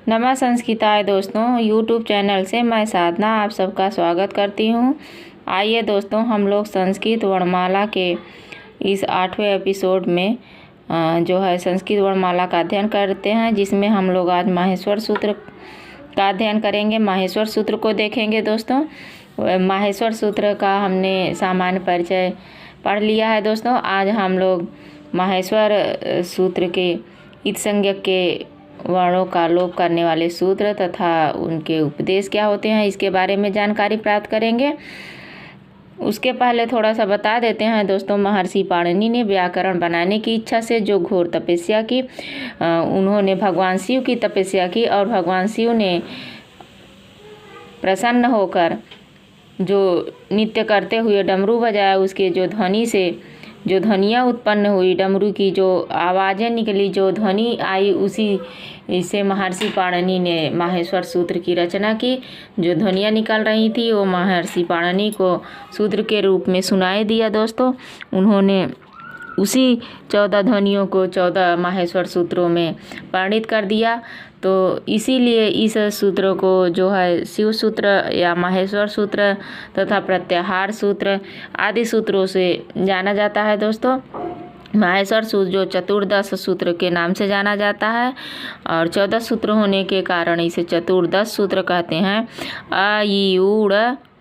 नमः संस्कृताय दोस्तों, यूट्यूब चैनल से मैं साधना आप सबका स्वागत करती हूँ। आइए दोस्तों, हम लोग संस्कृत वर्णमाला के इस 8वें एपिसोड में जो है संस्कृत वर्णमाला का अध्ययन करते हैं, जिसमें हम लोग आज माहेश्वर सूत्र का अध्ययन करेंगे। माहेश्वर सूत्र को देखेंगे दोस्तों। माहेश्वर सूत्र का हमने सामान्य परिचय पढ़ लिया है दोस्तों। आज हम लोग माहेश्वर सूत्र के इत्संज्ञक के वर्णों का लोप करने वाले सूत्र तथा उनके उपदेश क्या होते हैं, इसके बारे में जानकारी प्राप्त करेंगे। उसके पहले थोड़ा सा बता देते हैं दोस्तों, महर्षि पाणिनि ने व्याकरण बनाने की इच्छा से जो घोर तपस्या की, उन्होंने भगवान शिव की तपस्या की और भगवान शिव ने प्रसन्न होकर जो नृत्य करते हुए डमरू बजाया, उसके जो ध्वनि से जो ध्वनियाँ उत्पन्न हुई, डमरू की जो आवाज़ें निकली, जो ध्वनि आई, उसी से महर्षि पाणिनि ने माहेश्वर सूत्र की रचना की। जो ध्वनियाँ निकल रही थी वो महर्षि पाणिनि को सूत्र के रूप में सुनाई दिया दोस्तों। उन्होंने उसी 14 ध्वनियों को 14 माहेश्वर सूत्रों में वर्णित कर दिया। तो इसीलिए इस सूत्र को जो है शिव सूत्र या माहेश्वर सूत्र तथा प्रत्याहार सूत्र आदि सूत्रों से जाना जाता है दोस्तों। माहेश्वर सूत्र जो चतुर्दश सूत्र के नाम से जाना जाता है और 14 सूत्र होने के कारण इसे चतुर्दश सूत्र कहते हैं। अ ई ऊड़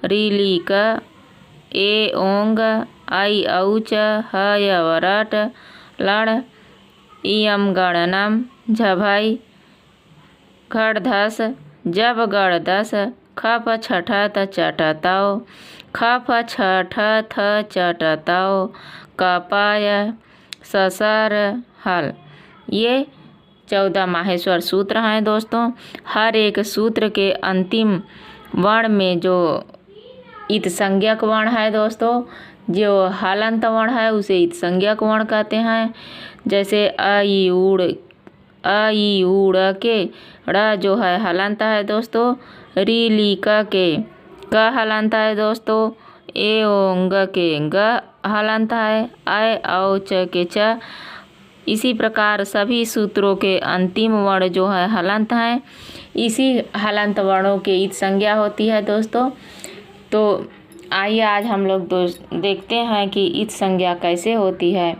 ऋ ली क ए ओंग ऐ औच ह य वरट लण इयम गणनम झभई खड़धस जब गड़दस खप छठत चटतौ खप छठथ चटतौ कपाय ससर हल। ये 14 माहेश्वर सूत्र हैं दोस्तों। हर एक सूत्र के अंतिम वर्ण में जो इत्संज्ञक वर्ण है दोस्तों, जो हलंत वर्ण है उसे इत्संज्ञक वर्ण कहते हैं। जैसे अ ई ऊड़ के ड़ जो है हलंत है दोस्तों। री ली क हलंत है दोस्तों। ए ओंग के ग हलंत है। ऐ औ च के च। इसी प्रकार सभी सूत्रों के अंतिम वर्ण जो है हलंत हैं। इसी हलंत वर्णों के इत संज्ञा होती है दोस्तों। तो आइए आज हम लोग देखते हैं कि इत संज्ञा कैसे होती है।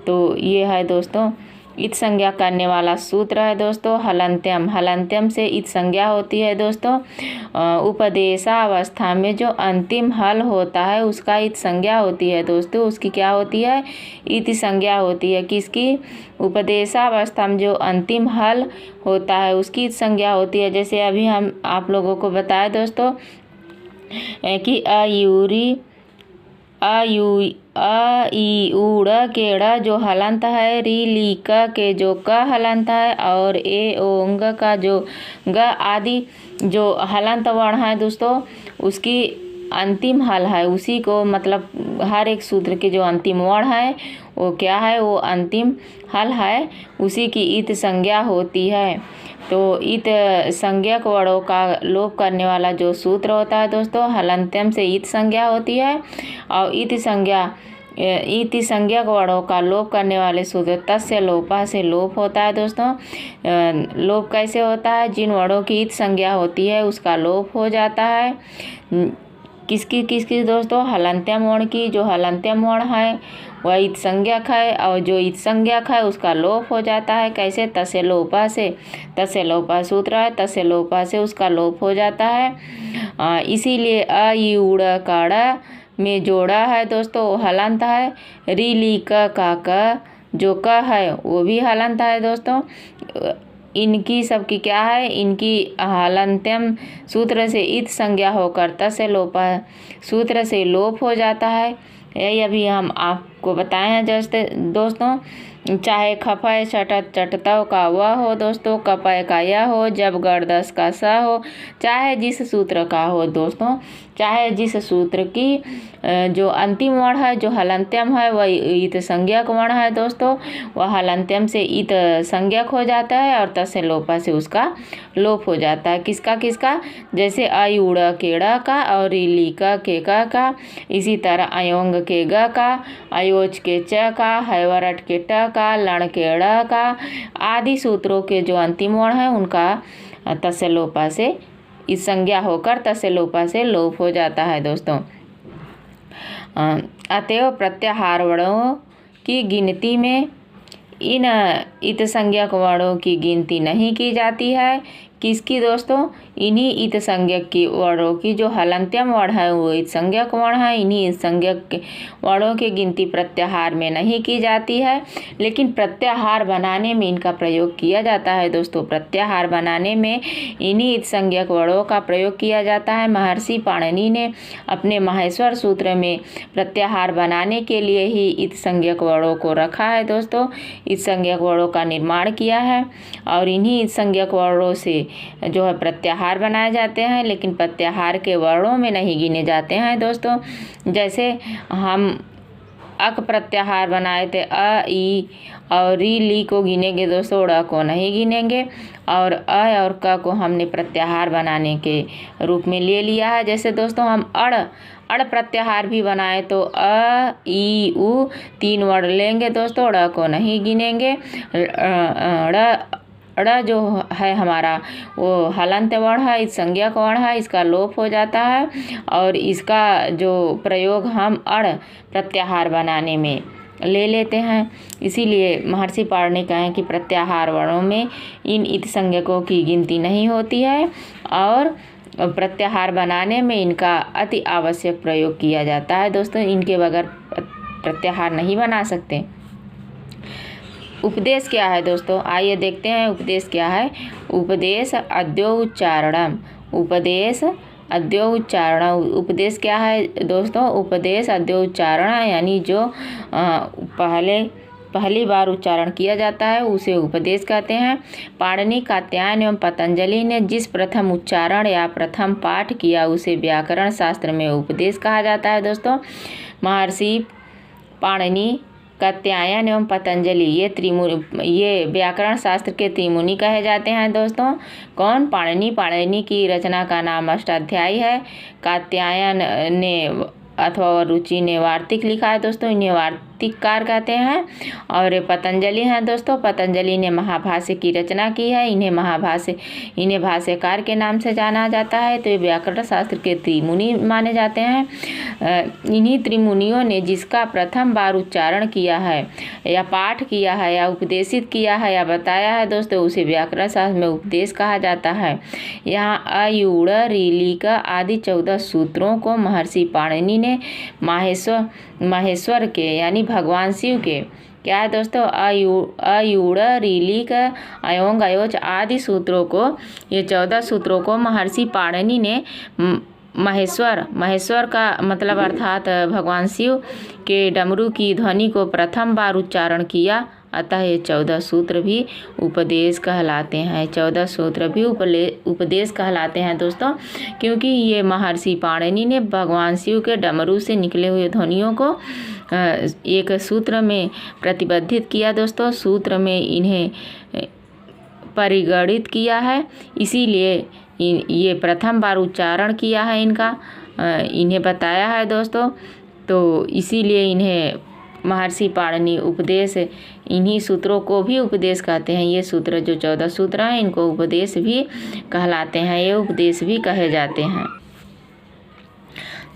तो ये है दोस्तों इत संज्ञा करने वाला सूत्र है दोस्तों हलंत्यम। हलंत्यम से इत संज्ञा होती है दोस्तों। उपदेशावस्था में जो अंतिम हल होता है उसका इत संज्ञा होती है दोस्तों। उसकी क्या होती है? इत संज्ञा होती है। किसकी? उपदेशावस्था में जो अंतिम हल होता है उसकी इत संज्ञा होती है। जैसे अभी हम आप लोगों को बताया दोस्तों कि अ ई ऊड़ के ड़ जो हलंत है, री ली क के जो क हलंत है और ए ओंग का जो ग आदि जो हलंत वर्ण है दोस्तों, उसकी अंतिम हल है। उसी को मतलब हर एक सूत्र के जो अंतिम वर्ण है वो क्या है? वो अंतिम हल है। उसी की इत संज्ञा होती है। तो इत संज्ञक वर्णों का लोप करने वाला जो सूत्र होता है दोस्तों, हलंत्यम से इत संज्ञा होती है। और इत संज्ञक वर्णों का लोप करने वाले सूत्र तस्य लोपा से लोप होता है दोस्तों। लोप कैसे होता है? जिन वर्णों की इत संज्ञा होती है उसका लोप हो जाता है। किसकी दोस्तों? हलंत्यम वर्ण की। जो हलंत्यम वर्ण है वह इत संज्ञक है और जो इत संज्ञक है उसका लोप हो जाता है। कैसे? तस्य लोपा से। तस्य लोपा सूत्र है, तस्य लोपा से उसका लोप हो जाता है। इसीलिए अ ई ऊड़ का ड़ में जोड़ा है दोस्तों वो हलंत है। री ली क जो क है वो भी हलंत है दोस्तों। इनकी सबकी क्या है? इनकी हलंत्यम सूत्र से इत संज्ञा होकर तस्य लोपा सूत्र से लोप हो जाता है। यही अभी हम आपको बताए हैं जैसे दोस्तों। चाहे खपय छठत चटतव का वह हो दोस्तों, कपय का यह हो, जब गड़दस का स हो, चाहे जिस सूत्र का हो दोस्तों, चाहे जिस सूत्र की जो अंतिम वर्ण है जो हलंत्यम है वह इत संज्ञक वर्ण है दोस्तों, वह हलंत्यम से इत संज्ञक हो जाता है और तस्य लोपा से उसका लोप हो जाता है। किसका? जैसे अ ऊड़ के ड़ का और ली क के क का। इसी तरह अयोंग के ग का, अयोज के च का, हैवरट के ट का, लण के ड़ का आदि सूत्रों के जो अंतिम वर्ण है उनका तस्य लोपा से इस संज्ञा होकर तस्य लोपा से लोप हो जाता है दोस्तों। अतएव प्रत्याहार वर्णों की गिनती में इन इत संज्ञक वर्णों की गिनती नहीं की जाती है। किसकी दोस्तों? इन्हीं इत संज्ञक की वर्णों की जो हलंत्यम वर्ण है वो इत संज्ञक वर्ण है। इन्हीं इत संज्ञक वर्णों की गिनती प्रत्याहार में नहीं की जाती है, लेकिन प्रत्याहार बनाने में इनका प्रयोग किया जाता है दोस्तों। प्रत्याहार बनाने में इन्हीं इत संज्ञक वर्णों का प्रयोग किया जाता है। महर्षि पाणिनि ने अपने माहेश्वर सूत्र में प्रत्याहार बनाने के लिए ही इत संज्ञक वर्णों को रखा है दोस्तों। इत संज्ञक वर्णों का निर्माण किया है और इन्हीं इत संज्ञक वर्णों से जो है प्रत्याहार बनाए जाते हैं, लेकिन प्रत्याहार के वर्णों में नहीं गिने जाते हैं दोस्तों। जैसे हम अक प्रत्याहार बनाए थे, अ ई और री ली को गिनेंगे दोस्तों, ड़ को नहीं गिनेंगे। और अ और क को हमने प्रत्याहार बनाने के रूप में ले लिया है। जैसे दोस्तों हम अड़ प्रत्याहार भी बनाए तो अ ई उ 3 वर्ण लेंगे दोस्तों, ड़ को नहीं गिनेंगे। ड़ जो है हमारा वो हलंत वर्ण है, इस संज्ञक वर्ण है, इसका लोप हो जाता है और इसका जो प्रयोग हम अड़ प्रत्याहार बनाने में ले लेते हैं। इसीलिए महर्षि पाणिनि कहें कि प्रत्याहार वर्णों में इन इत संज्ञकों की गिनती नहीं होती है और प्रत्याहार बनाने में इनका अति आवश्यक प्रयोग किया जाता है दोस्तों। इनके बगैर प्रत्याहार नहीं बना सकते। उपदेश क्या है दोस्तों? आइए देखते हैं उपदेश क्या है। उपदेश अद्योच्चारणम। उपदेश अद्योच्चारण। उपदेश क्या है दोस्तों? उपदेश अद्योच्चारण यानी जो पहली बार उच्चारण किया जाता है उसे उपदेश कहते हैं। पाणिनि, कात्यायन एवं पतंजलि ने जिस प्रथम उच्चारण या प्रथम पाठ किया उसे व्याकरण शास्त्र में उपदेश कहा जाता है दोस्तों। महर्षि पाणिनि, कात्यायन एवं पतंजलि ये व्याकरण शास्त्र के त्रिमुनि कहे जाते हैं दोस्तों। कौन? पाणिनि। पाणिनि की रचना का नाम अष्टाध्यायी है। कात्यायन ने अथवा रुचि ने वार्तिक लिखा है दोस्तों, इन्हें वार्तिककार कहते हैं। और पतंजलि हैं दोस्तों, पतंजलि ने महाभाष्य की रचना की है। इन्हें भाष्यकार के नाम से जाना जाता है। तो ये व्याकरण शास्त्र के त्रिमुनि माने जाते हैं। इन्हीं त्रिमुनियों ने जिसका प्रथम बार उच्चारण किया है या पाठ किया है या उपदेशित किया है या बताया है दोस्तों, उसे व्याकरण शास्त्र में उपदेश कहा जाता है। यहाँ अ, यू, ड़, री, ली का आदि 14 सूत्रों को महर्षि पाणिनि ने माहेश्वर के यानी भगवान शिव के क्या है दोस्तों? अयूड़ रीली का अयोंग अयोच आदि सूत्रों को, ये 14 सूत्रों को महर्षि पाणिनि ने महेश्वर का मतलब अर्थात भगवान शिव के डमरू की ध्वनि को प्रथम बार उच्चारण किया। अतः ये 14 सूत्र भी उपदेश कहलाते हैं। 14 सूत्र भी उपदेश कहलाते हैं दोस्तों, क्योंकि ये महर्षि पाणिनि ने भगवान शिव के डमरू से निकले हुए ध्वनियों को एक सूत्र में प्रतिबद्धित किया दोस्तों। सूत्र में इन्हें परिगणित किया है, इसीलिए ये प्रथम बार उच्चारण किया है इनका, इन्हें बताया है दोस्तों। तो इसीलिए इन्हें महर्षि पाणिनि उपदेश, इन्हीं सूत्रों को भी उपदेश कहते हैं। ये सूत्र जो 14 सूत्र हैं इनको उपदेश भी कहलाते हैं, ये उपदेश भी कहे जाते हैं।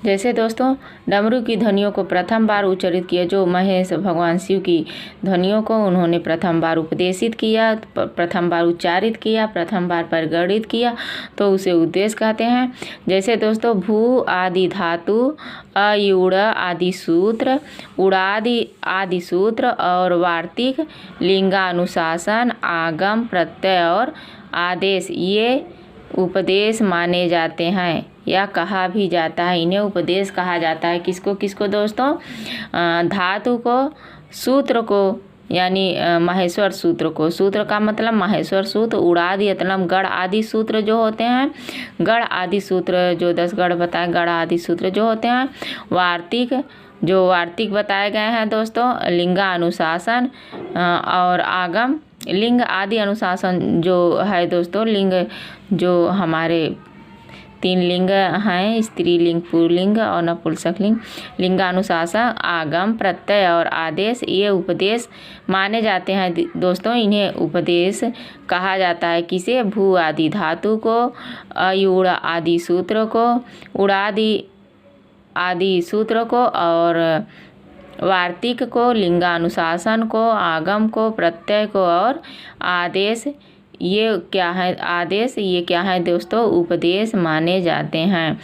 जैसे दोस्तों डमरू की ध्वनियों को प्रथम बार उच्चारित किया, जो महेश भगवान शिव की ध्वनियों को उन्होंने प्रथम बार उपदेशित किया, प्रथम बार उच्चारित किया, प्रथम बार परिगणित किया, तो उसे उपदेश कहते हैं। जैसे दोस्तों भू आदि धातु, अयुड़ आदि सूत्र, उड़ादि आदि सूत्र और वार्तिक, लिंगानुशासन, आगम, प्रत्यय और आदेश ये उपदेश माने जाते हैं या कहा भी जाता है। इन्हें उपदेश कहा जाता है। किसको किसको दोस्तों? धातु को, सूत्र को यानी माहेश्वर सूत्र को, सूत्र का मतलब माहेश्वर सूत्र, उड़ादि मतलब गढ़ आदि सूत्र जो होते हैं, गढ़ आदि सूत्र जो 10 गढ़ बताए, गढ़ आदि सूत्र जो होते हैं, वार्तिक जो वार्तिक बताए गए हैं दोस्तों, लिंगा अनुशासन और आगम, लिंग आदि अनुशासन जो है दोस्तों, लिंग जो हमारे 3 लिंग हैं, स्त्रीलिंग, पुल्लिंग और नपुंसकलिंग। लिंगानुशासन, आगम, प्रत्यय और आदेश ये उपदेश माने जाते हैं दोस्तों। इन्हें उपदेश कहा जाता है किसे? भू आदि धातु को, अयुड़ आदि सूत्र को, उड़ादि आदि सूत्र को और वार्तिक को, लिंगानुशासन को, आगम को, प्रत्यय को और आदेश ये क्या है? आदेश ये क्या है दोस्तों? उपदेश माने जाते हैं।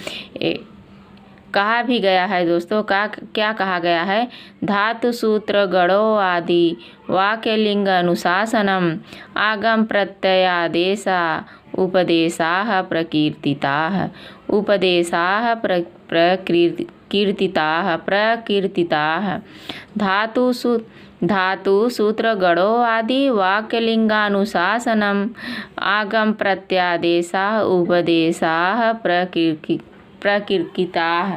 कहा भी गया है दोस्तों, क्या कहा गया है? धातु सूत्र गणो आदि वाक्य लिंग अनुशासनम आगम प्रत्ययादेशा उपदेशाः प्रकीर्तिताः। उपदेशाः प्रकीर्तिताः। धातु सूत्र गणो आदि वाक्य लिंगानुशासनम आगम प्रत्यादेशाः उपदेशाः प्रकीर्तिताः।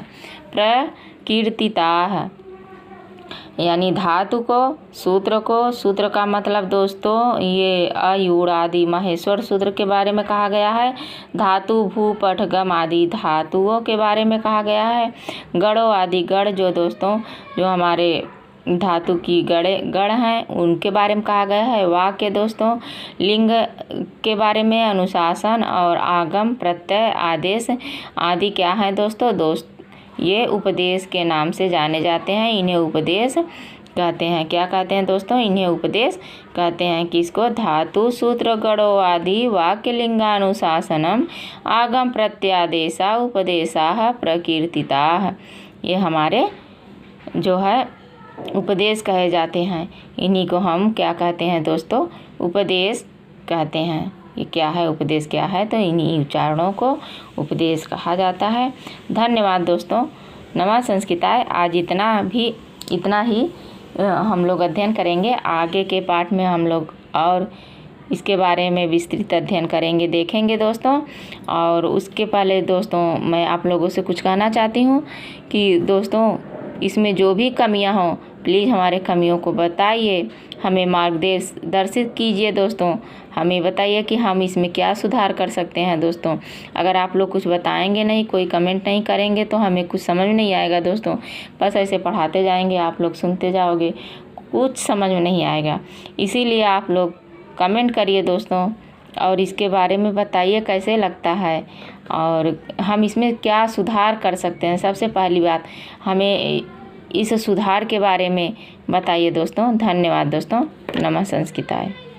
यानी धातु को, सूत्र को, सूत्र का मतलब दोस्तों ये अयुड़ आदि माहेश्वर सूत्र के बारे में कहा गया है। धातु भू पठ गम आदि धातुओं के बारे में कहा गया है। गणों आदि गण जो दोस्तों जो हमारे धातु की गण हैं उनके बारे में कहा गया है। वाक्य दोस्तों लिंग के बारे में, अनुशासन और आगम, प्रत्यय, आदेश आदि क्या है दोस्तों? ये उपदेश के नाम से जाने जाते हैं। इन्हें उपदेश कहते हैं। क्या कहते हैं दोस्तों? इन्हें उपदेश कहते हैं। किसको? धातु सूत्र गणों आदि वाक्य लिंगानुशासनम आगम प्रत्यादेशा उपदेशाः प्रकीर्तिताः। ये हमारे जो है उपदेश कहे जाते हैं। इन्हीं को हम क्या कहते हैं दोस्तों? उपदेश कहते हैं। ये क्या है? उपदेश क्या है? तो इन्हीं उच्चारणों को उपदेश कहा जाता है। धन्यवाद दोस्तों। नमः संस्कृताय। आज इतना ही हम लोग अध्ययन करेंगे। आगे के पाठ में हम लोग और इसके बारे में विस्तृत अध्ययन करेंगे, देखेंगे दोस्तों। और उसके पहले दोस्तों मैं आप लोगों से कुछ कहना चाहती हूँ कि दोस्तों इसमें जो भी कमियां हों प्लीज़ हमारे कमियों को बताइए, हमें मार्गदर्शित कीजिए दोस्तों। हमें बताइए कि हम इसमें क्या सुधार कर सकते हैं दोस्तों। अगर आप लोग कुछ बताएंगे नहीं, कोई कमेंट नहीं करेंगे तो हमें कुछ समझ में नहीं आएगा दोस्तों। बस ऐसे पढ़ाते जाएंगे, आप लोग सुनते जाओगे, कुछ समझ में नहीं आएगा। इसीलिए आप लोग कमेंट करिए दोस्तों और इसके बारे में बताइए कैसे लगता है और हम इसमें क्या सुधार कर सकते हैं। सबसे पहली बात हमें इस सुधार के बारे में बताइए दोस्तों। धन्यवाद दोस्तों। नमः संस्कृताय।